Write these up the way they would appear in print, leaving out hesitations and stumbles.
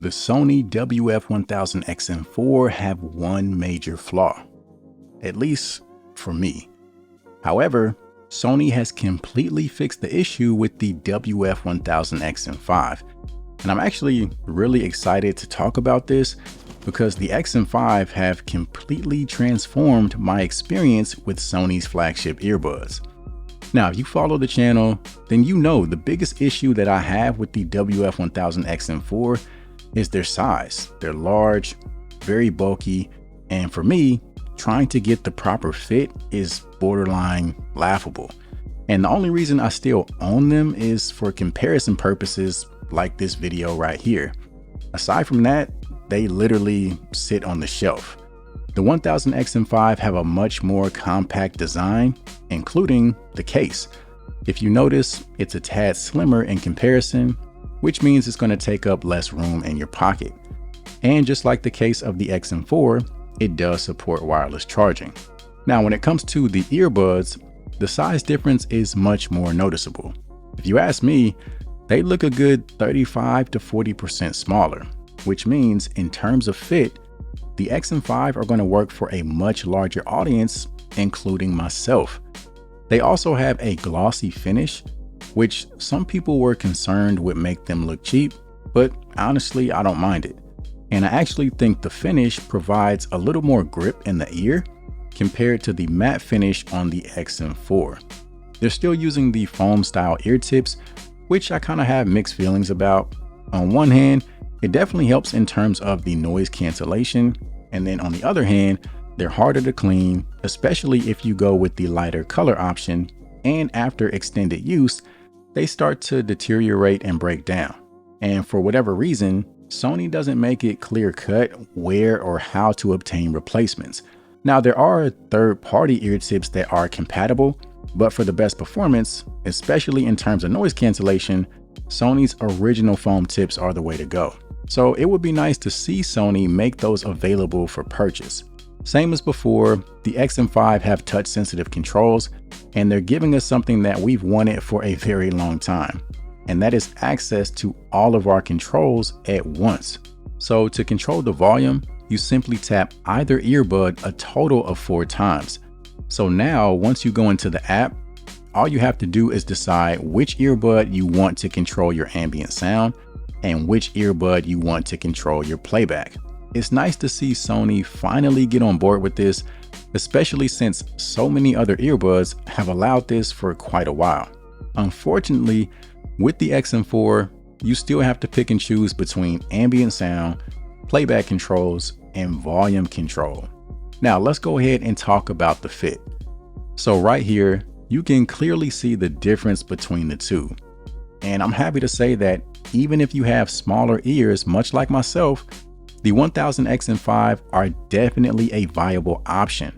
The Sony WF-1000XM4 have one major flaw, at least for me. However, Sony has completely fixed the issue with the WF-1000XM5. And I'm actually really excited to talk about this because the XM5 have completely transformed my experience with Sony's flagship earbuds. Now, if you follow the channel, then you know the biggest issue that I have with the WF-1000XM4 is their size. They're large, very bulky, and for me, trying to get the proper fit is borderline laughable. And the only reason I still own them is for comparison purposes like this video right here. Aside from that, they literally sit on the shelf. The 1000XM5 have a much more compact design, including the case. If you notice, it's a tad slimmer in comparison, which means it's going to take up less room in your pocket. And just like the case of the XM4, it does support wireless charging. Now, when it comes to the earbuds, the size difference is much more noticeable. If you ask me, they look a good 35 to 40% smaller, which means in terms of fit, the XM5 are going to work for a much larger audience, including myself. They also have a glossy finish, which some people were concerned would make them look cheap, but honestly, I don't mind it. And I actually think the finish provides a little more grip in the ear compared to the matte finish on the XM4. They're still using the foam style ear tips, which I kind of have mixed feelings about. On one hand, it definitely helps in terms of the noise cancellation. And then on the other hand, they're harder to clean, especially if you go with the lighter color option. And after extended use, they start to deteriorate and break down. And for whatever reason, Sony doesn't make it clear cut where or how to obtain replacements. Now, there are third-party ear tips that are compatible, but for the best performance, especially in terms of noise cancellation, Sony's original foam tips are the way to go. So it would be nice to see Sony make those available for purchase. Same as before, the XM5 have touch sensitive controls, and they're giving us something that we've wanted for a very long time, and that is access to all of our controls at once. So to control the volume, you simply tap either earbud a total of 4 times. So now once you go into the app, all you have to do is decide which earbud you want to control your ambient sound and which earbud you want to control your playback. It's nice to see Sony finally get on board with this, especially since so many other earbuds have allowed this for quite a while. Unfortunately, with the XM4, you still have to pick and choose between ambient sound, playback controls, and volume control. Now let's go ahead and talk about the fit. So right here, you can clearly see the difference between the two. And I'm happy to say that even if you have smaller ears, much like myself, the 1000XM5 are definitely a viable option.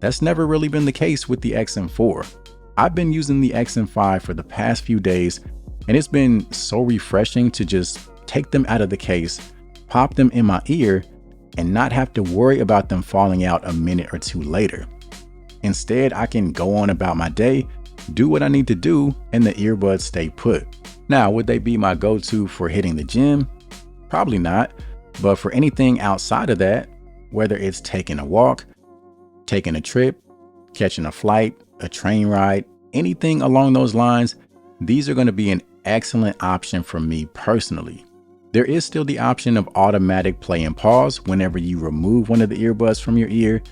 That's never really been the case with the XM4. I've been using the XM5 for the past few days, and it's been so refreshing to just take them out of the case, pop them in my ear, and not have to worry about them falling out a minute or two later. Instead, I can go on about my day, do what I need to do, and the earbuds stay put. Now, would they be my go-to for hitting the gym? Probably not. But for anything outside of that, whether it's taking a walk, taking a trip, catching a flight, a train ride, anything along those lines, these are going to be an excellent option for me personally. There is still the option of automatic play and pause whenever you remove one of the earbuds from your ear,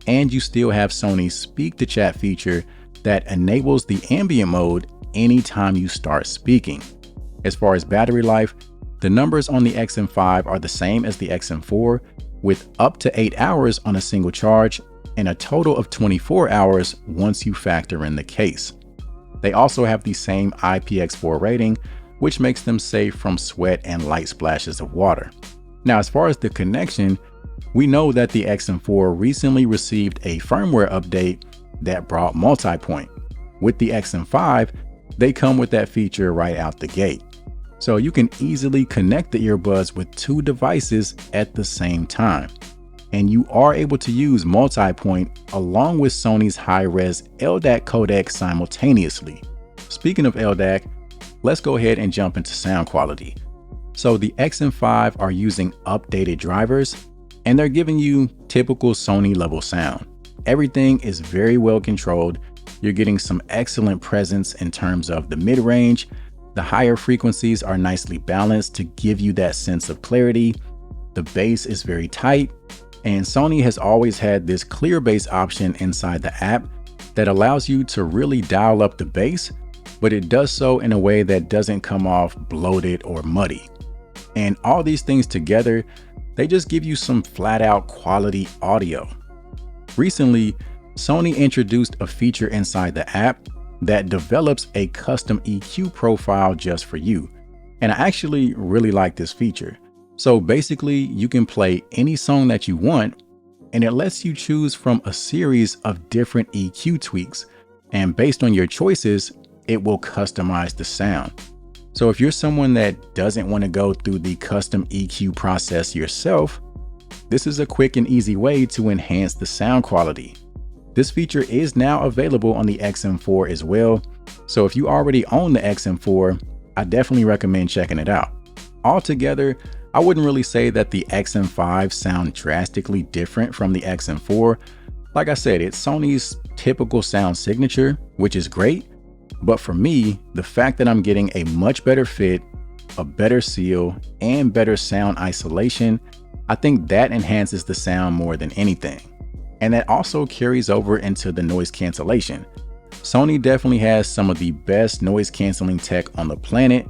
and you still have Sony's speak to chat feature that enables the ambient mode anytime you start speaking. As far as battery life, the numbers on the XM5 are the same as the XM4, with up to 8 hours on a single charge and a total of 24 hours once you factor in the case. They also have the same IPX4 rating, which makes them safe from sweat and light splashes of water. Now, as far as the connection, we know that the XM4 recently received a firmware update that brought multi-point. With the XM5, they come with that feature right out the gate. So you can easily connect the earbuds with 2 devices at the same time. And you are able to use multi-point along with Sony's high-res LDAC codec simultaneously. Speaking of LDAC, let's go ahead and jump into sound quality. So the XM5 are using updated drivers, and they're giving you typical Sony level sound. Everything is very well controlled. You're getting some excellent presence in terms of the mid-range. The higher frequencies are nicely balanced to give you that sense of clarity. The bass is very tight, and Sony has always had this clear bass option inside the app that allows you to really dial up the bass, but it does so in a way that doesn't come off bloated or muddy. And all these things together, they just give you some flat out quality audio. Recently, Sony introduced a feature inside the app that develops a custom EQ profile just for you. And I actually really like this feature. So basically, you can play any song that you want, and it lets you choose from a series of different EQ tweaks. And based on your choices, it will customize the sound. So if you're someone that doesn't want to go through the custom EQ process yourself, this is a quick and easy way to enhance the sound quality. This feature is now available on the XM4 as well. So if you already own the XM4, I definitely recommend checking it out. Altogether, I wouldn't really say that the XM5 sound drastically different from the XM4. Like I said, it's Sony's typical sound signature, which is great. But for me, the fact that I'm getting a much better fit, a better seal, and better sound isolation, I think that enhances the sound more than anything. And that also carries over into the noise cancellation. Sony definitely has some of the best noise canceling tech on the planet,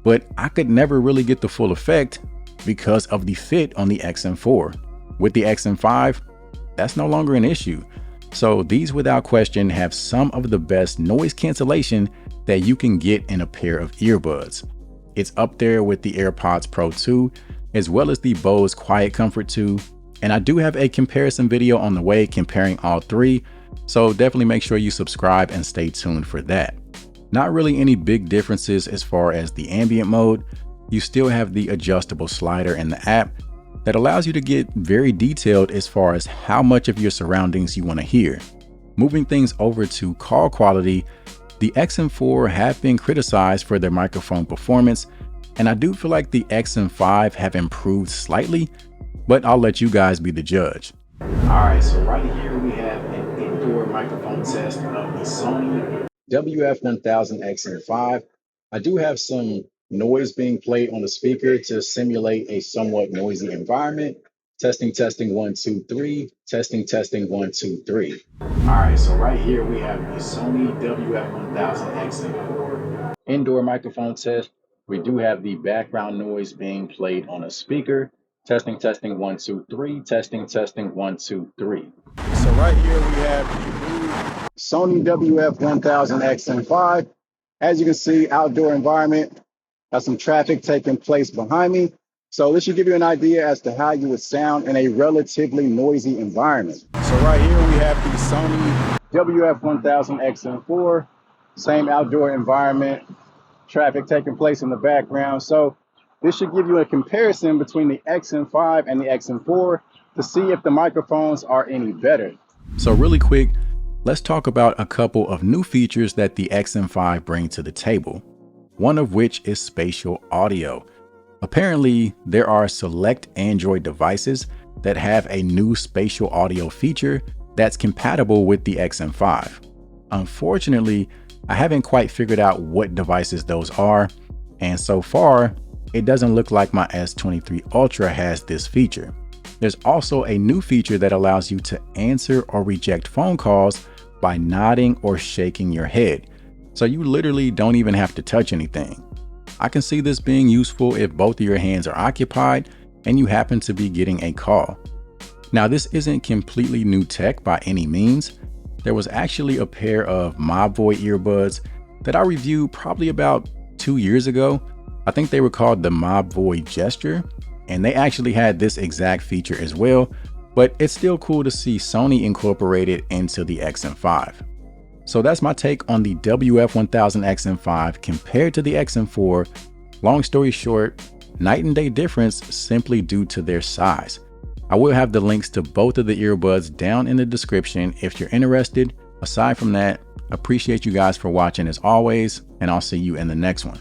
but I could never really get the full effect because of the fit on the XM4. With the XM5, that's no longer an issue. So these without question have some of the best noise cancellation that you can get in a pair of earbuds. It's up there with the AirPods Pro 2, as well as the Bose quietcomfort 2. And I do have a comparison video on the way comparing all three, so definitely make sure you subscribe and stay tuned for that. Not really any big differences as far as the ambient mode. You still have the adjustable slider in the app that allows you to get very detailed as far as how much of your surroundings you want to hear. Moving things over to call quality, the XM4 have been criticized for their microphone performance, and I do feel like the XM5 have improved slightly, but I'll let you guys be the judge. All right, so right here we have an indoor microphone test of the Sony WF-1000XM5. I do have some noise being played on the speaker to simulate a somewhat noisy environment. Testing, 1, 2, 3. Testing, 1, 2, 3. All right, so right here we have the Sony WF-1000XM4 indoor microphone test. We do have the background noise being played on a speaker. Testing, 1, 2, 3. Testing, 1, 2, 3. So right here we have the Sony WF-1000XM5. As you can see, outdoor environment. Got some traffic taking place behind me. So this should give you an idea as to how you would sound in a relatively noisy environment. So right here we have the Sony WF-1000XM4. Same outdoor environment, traffic taking place in the background. So this should give you a comparison between the XM5 and the XM4 to see if the microphones are any better. So really quick, let's talk about a couple of new features that the XM5 bring to the table. One of which is spatial audio. Apparently, there are select Android devices that have a new spatial audio feature that's compatible with the XM5. Unfortunately, I haven't quite figured out what devices those are, and so far, it doesn't look like my S23 Ultra has this feature. There's also a new feature that allows you to answer or reject phone calls by nodding or shaking your head. So you literally don't even have to touch anything. I can see this being useful if both of your hands are occupied and you happen to be getting a call. Now, this isn't completely new tech by any means. There was actually a pair of Mobvoi earbuds that I reviewed probably about 2 years ago. I think they were called the Mobvoi Gesture, and they actually had this exact feature as well, but it's still cool to see Sony incorporate it into the XM5. So that's my take on the WF-1000XM5 compared to the XM4. Long story short, night and day difference simply due to their size. I will have the links to both of the earbuds down in the description if you're interested. Aside from that, appreciate you guys for watching as always, and I'll see you in the next one.